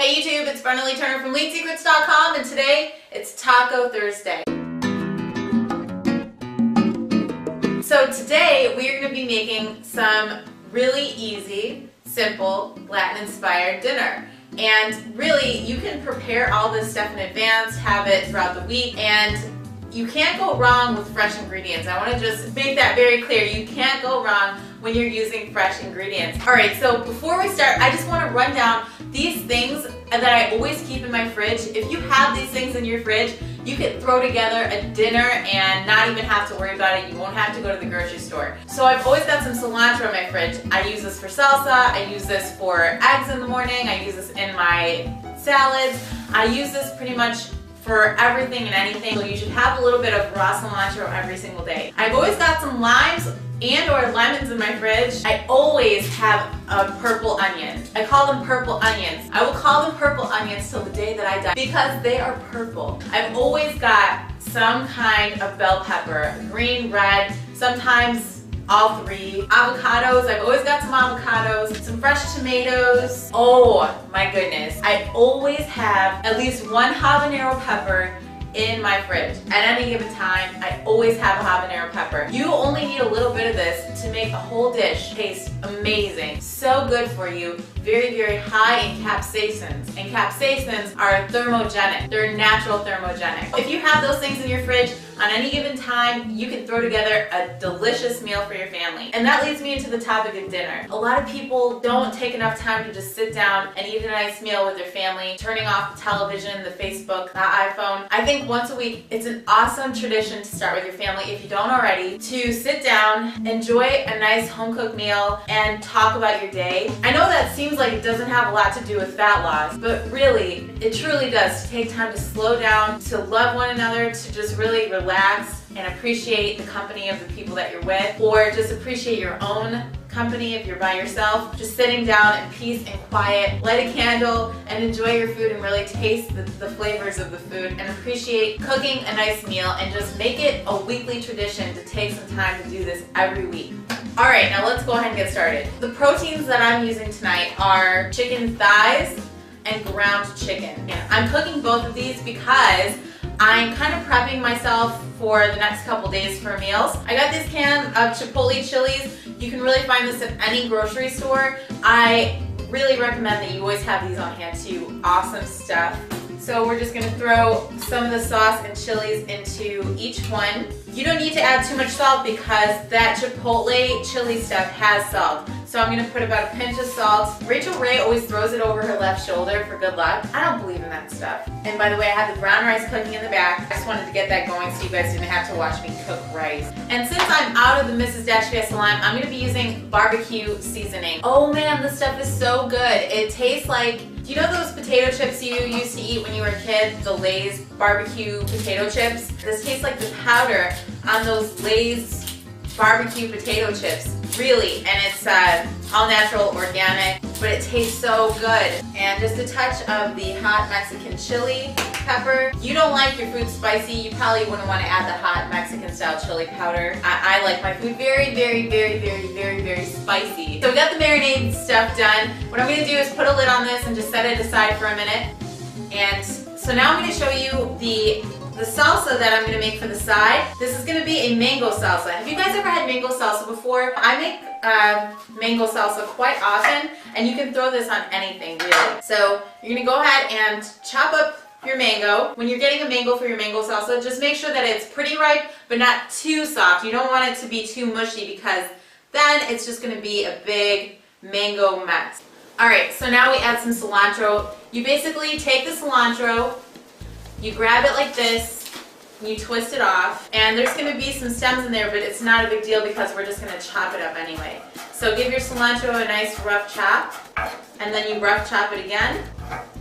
Hey YouTube, it's Brenda Lee Turner from LeanSecrets.com, and today it's Taco Thursday. So today we are going to be making some really easy, simple, Latin-inspired dinner. And really, you can prepare all this stuff in advance, have it throughout the week, and you can't go wrong with fresh ingredients. I want to just make that very clear. You can't go wrong when you're using fresh ingredients. Alright, so before we start, I just want to run down these things that I always keep in my fridge. If you have these things in your fridge, you can throw together a dinner and not even have to worry about it. You won't have to go to the grocery store. So I've always got some cilantro in my fridge. I use this for salsa, I use this for eggs in the morning, I use this in my salads. I use this pretty much for everything and anything. So you should have a little bit of raw cilantro every single day. I've always got some limes and or lemons in my fridge. I always have a purple onion. I call them purple onions. I will call them purple onions till the day that I die because they are purple. I've always got some kind of bell pepper, green, red, sometimes all three. Avocados, I've always got some avocados, some fresh tomatoes. Oh my goodness. I always have at least one habanero pepper in my fridge. At any given time, I always have a habanero pepper. You only need a little bit of this to make a whole dish taste amazing. So good for you. Very, very high in capsaicins. And capsaicins are thermogenic. They're natural thermogenic. If you have those things in your fridge, on any given time, you can throw together a delicious meal for your family. And that leads me into the topic of dinner. A lot of people don't take enough time to just sit down and eat a nice meal with their family, turning off the television, the Facebook, the iPhone. I think once a week, it's an awesome tradition to start with your family, if you don't already, to sit down, enjoy a nice home-cooked meal, and talk about your day. I know that seems like it doesn't have a lot to do with fat loss, but really, it truly does. To take time to slow down, to love one another, to just really relax and appreciate the company of the people that you're with, or just appreciate your own company if you're by yourself. Just sitting down in peace and quiet, light a candle, and enjoy your food and really taste the flavors of the food and appreciate cooking a nice meal, and just make it a weekly tradition to take some time to do this every week. Alright, now let's go ahead and get started. The proteins that I'm using tonight are chicken thighs and ground chicken. And I'm cooking both of these because I'm kind of prepping myself for the next couple days for meals. I got this can of Chipotle chilies. You can really find this at any grocery store. I really recommend that you always have these on hand too. Awesome stuff. So we're just gonna throw some of the sauce and chilies into each one. You don't need to add too much salt because that Chipotle chili stuff has salt. So I'm gonna put about a pinch of salt. Rachel Ray always throws it over her left shoulder for good luck. I don't believe in that stuff. And by the way, I had the brown rice cooking in the back. I just wanted to get that going so you guys didn't have to watch me cook rice. And since I'm out of the Mrs. Dash Fiesta line, I'm gonna be using barbecue seasoning. Oh man, this stuff is so good. It tastes like, do you know those potato chips you used to eat when you were a kid? The Lay's barbecue potato chips? This tastes like the powder on those Lay's barbecue potato chips. Really, and it's all natural, organic, but it tastes so good. And just a touch of the hot Mexican chili pepper. You don't like your food spicy, you probably wouldn't want to add the hot Mexican style chili powder. I like my food very, very, very, very, very, very spicy. So we got the marinade stuff done. What I'm gonna do is put a lid on this and just set it aside for a minute. And so now I'm gonna show you the salsa that I'm going to make for the side. This is going to be a mango salsa. Have you guys ever had mango salsa before? I make mango salsa quite often, and you can throw this on anything really. So you're going to go ahead and chop up your mango. When you're getting a mango for your mango salsa, just make sure that it's pretty ripe but not too soft. You don't want it to be too mushy because then it's just going to be a big mango mess. Alright, so now we add some cilantro. You basically take the cilantro, you grab it like this, you twist it off, and there's going to be some stems in there, but it's not a big deal because we're just going to chop it up anyway. So give your cilantro a nice rough chop, and then you rough chop it again,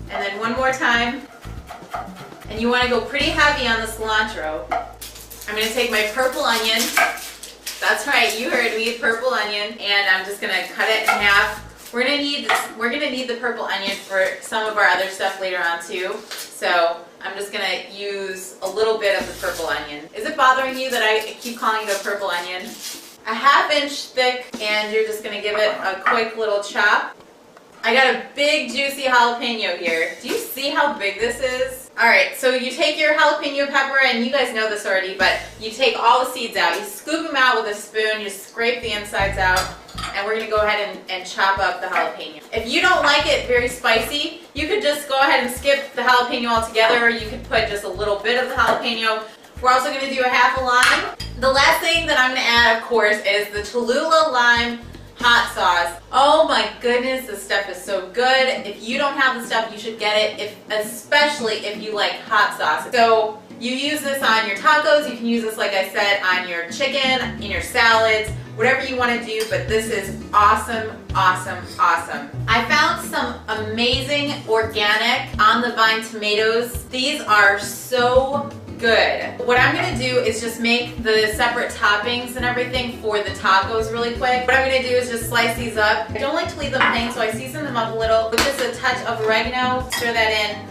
and then one more time, and you want to go pretty heavy on the cilantro. I'm going to take my purple onion, that's right, you heard me, purple onion, and I'm just going to cut it in half. We're gonna need the purple onion for some of our other stuff later on too. So I'm just gonna use a little bit of the purple onion. Is it bothering you that I keep calling it a purple onion? A ½ inch thick, and you're just gonna give it a quick little chop. I got a big juicy jalapeno here. Do you see how big this is? Alright, so you take your jalapeno pepper, and you guys know this already, but you take all the seeds out. You scoop them out with a spoon, you scrape the insides out, and we're going to go ahead and chop up the jalapeno. If you don't like it very spicy, you could just go ahead and skip the jalapeno altogether, or you could put just a little bit of the jalapeno. We're also going to do a half a lime. The last thing that I'm going to add, of course, is the Cholula lime hot sauce. Oh my goodness, this stuff is so good. If you don't have the stuff, you should get it, especially if you like hot sauce. So you use this on your tacos, you can use this, like I said, on your chicken, in your salads, whatever you want to do, but this is awesome, awesome, awesome. I found some amazing organic on the vine tomatoes. These are so good. What I'm going to do is just make the separate toppings and everything for the tacos really quick. What I'm going to do is just slice these up. I don't like to leave them plain, so I season them up a little with just a touch of oregano. Stir that in.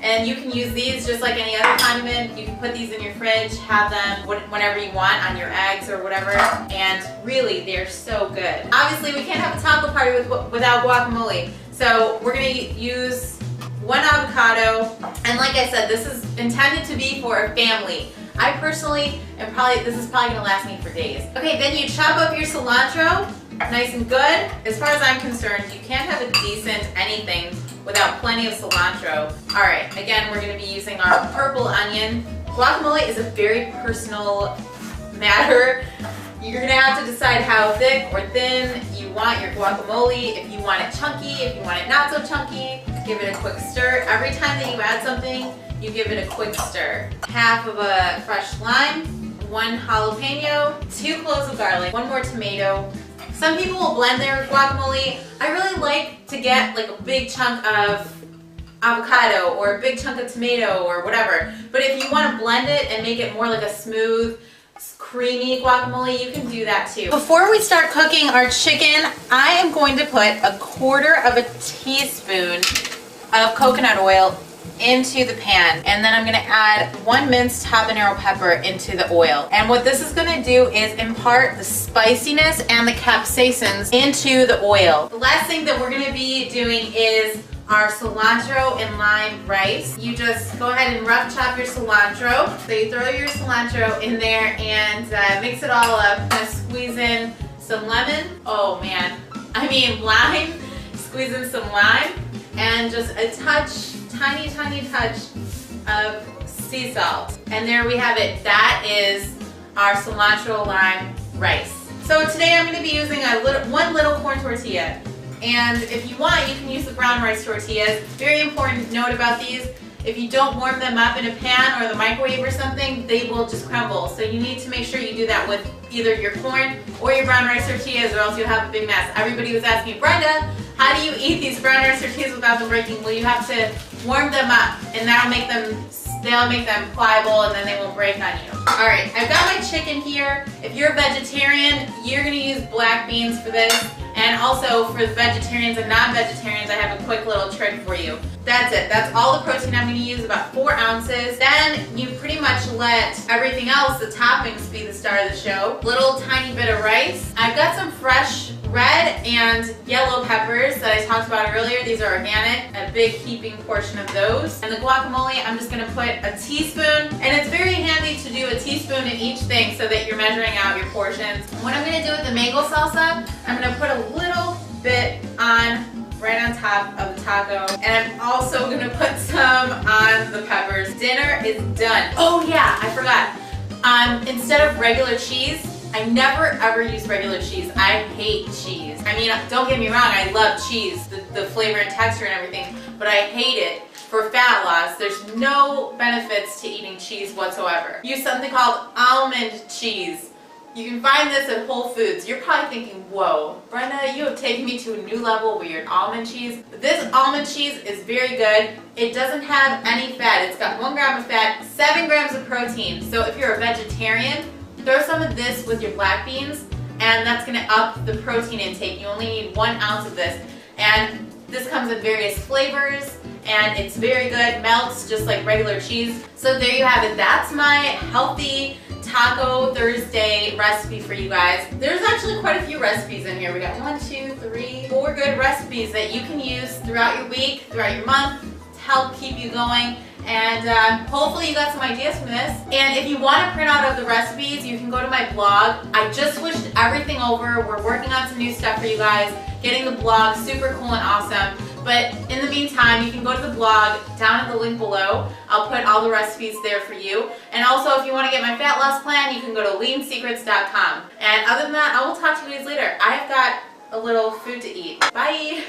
And you can use these just like any other condiment. You can put these in your fridge, have them whenever you want on your eggs or whatever, and really, they're so good. Obviously, we can't have a taco party without guacamole, so we're going to use 1 avocado, and like I said, this is intended to be for a family. I personally am this is probably going to last me for days. Okay, then you chop up your cilantro, nice and good. As far as I'm concerned, you can't have a decent anything without plenty of cilantro. All right, again, we're going to be using our purple onion. Guacamole is a very personal matter. You're going to have to decide how thick or thin you want your guacamole. If you want it chunky, if you want it not so chunky, give it a quick stir. Every time that you add something, you give it a quick stir. Half of a fresh lime, 1 jalapeno, 2 cloves of garlic, 1 more tomato. Some people will blend their guacamole. I really like to get like a big chunk of avocado or a big chunk of tomato or whatever. But if you want to blend it and make it more like a smooth, creamy guacamole, you can do that too. Before we start cooking our chicken, I am going to put 1/4 teaspoon of coconut oil into the pan, and then I'm going to add 1 minced habanero pepper into the oil. And what this is going to do is impart the spiciness and the capsaicins into the oil. The last thing that we're going to be doing is our cilantro and lime rice. You just go ahead and rough chop your cilantro. So you throw your cilantro in there and mix it all up. Kind of squeeze in some lemon. Oh man, I mean lime. Squeeze in some lime and just a touch, tiny touch of sea salt. And there we have it. That is our cilantro lime rice. So today I'm going to be using one little corn tortilla. And if you want, you can use the brown rice tortillas. Very important note about these. If you don't warm them up in a pan or the microwave or something, they will just crumble. So you need to make sure you do that with either your corn or your brown rice tortillas, or else you'll have a big mess. Everybody was asking me, Brenda, how do you eat these brown rice tortillas without them breaking? Well, you have to warm them up, and they'll make them pliable, and then they won't break on you. All right, I've got my chicken here. If you're a vegetarian, you're gonna use black beans for this. And also for vegetarians and non-vegetarians, I have a quick little trick for you. That's it. That's all the protein I'm going to use, about 4 ounces. Then you pretty much let everything else, the toppings, be the star of the show. Little tiny bit of rice. I've got some fresh red and yellow peppers that I talked about earlier. These are organic, a big heaping portion of those. And the guacamole, I'm just going to put a teaspoon. And it's very handy to do a teaspoon in each thing so that you're measuring out your portions. What I'm going to do with the mango salsa, I'm going to put a little bit right on top of the taco, and I'm also gonna put some on the peppers. Dinner is done. Oh yeah, I forgot. Instead of regular cheese, I never ever use regular cheese. I hate cheese. I mean, don't get me wrong, I love cheese, the flavor and texture and everything, but I hate it for fat loss. There's no benefits to eating cheese whatsoever. Use something called almond cheese. You can find this at Whole Foods. You're probably thinking, whoa, Brenda, you have taken me to a new level with your almond cheese. This almond cheese is very good. It doesn't have any fat. It's got 1 gram of fat, 7 grams of protein. So if you're a vegetarian, throw some of this with your black beans, and that's gonna up the protein intake. You only need 1 ounce of this. And this comes in various flavors, and it's very good. Melts just like regular cheese. So there you have it. That's my healthy Taco Thursday recipe for you guys. There's actually quite a few recipes in here. We got 1, 2, 3, 4 good recipes that you can use throughout your week, throughout your month to help keep you going. And hopefully you got some ideas from this. And if you want a printout of the recipes, you can go to my blog. I just switched everything over. We're working on some new stuff for you guys, getting the blog super cool and awesome. But in the meantime, you can go to the blog down at the link below. I'll put all the recipes there for you. And also, if you want to get my fat loss plan, you can go to leansecrets.com. And other than that, I will talk to you guys later. I've got a little food to eat. Bye!